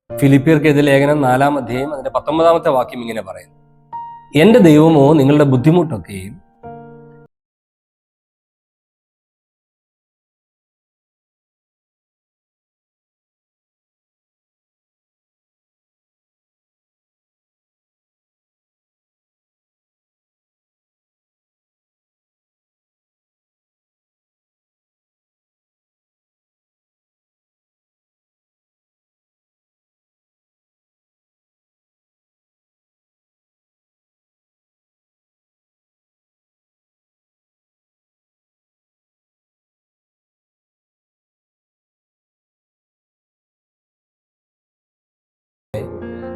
ഫിലിപ്പിയർക്കെതിരെ ലേഖനം 4-ാം അധ്യായം അതിന്റെ 19-ാമത്തെ വാക്യം ഇങ്ങനെ പറയുന്നു: എന്റെ ദൈവമോ നിങ്ങളുടെ ബുദ്ധിമുട്ടൊക്കെയും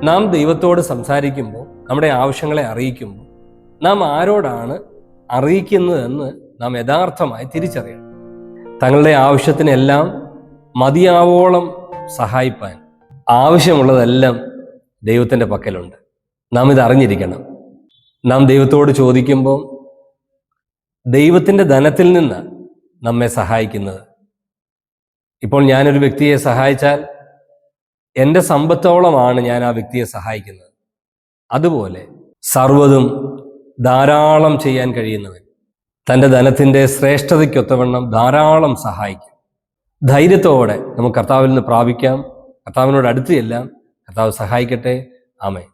നാം ദൈവത്തോട് സംസാരിക്കുമ്പോൾ, നമ്മുടെ ആവശ്യങ്ങളെ അറിയിക്കുമ്പോൾ, നാം ആരോടാണ് അറിയിക്കുന്നതെന്ന് നാം യഥാർത്ഥമായി തിരിച്ചറിയണം. തങ്ങളുടെ ആവശ്യത്തിനെല്ലാം മതിയാവോളം സഹായിപ്പാൻ ആവശ്യമുള്ളതെല്ലാം ദൈവത്തിൻ്റെ പക്കലുണ്ട്. നാം ഇത് അറിഞ്ഞിരിക്കണം. നാം ദൈവത്തോട് ചോദിക്കുമ്പോൾ ദൈവത്തിൻ്റെ ധനത്തിൽ നിന്ന് നമ്മെ സഹായിക്കുന്നത്. ഇപ്പോൾ ഞാനൊരു വ്യക്തിയെ സഹായിച്ചാൽ എൻ്റെ സമ്പത്തോളമാണ് ഞാൻ ആ വ്യക്തിയെ സഹായിക്കുന്നത്. അതുപോലെ സർവ്വതും ധാരാളം ചെയ്യാൻ കഴിയുന്നവൻ തൻ്റെ ധനത്തിൻ്റെ ശ്രേഷ്ഠതയ്ക്കൊത്തവണ്ണം ധാരാളം സഹായിക്കും. ധൈര്യത്തോടെ നമുക്ക് കർത്താവിൽ നിന്ന് പ്രാപിക്കാം. കർത്താവിനോട് അടുത്ത് ചെല്ലാം. കർത്താവ് സഹായിക്കട്ടെ. ആമേൻ.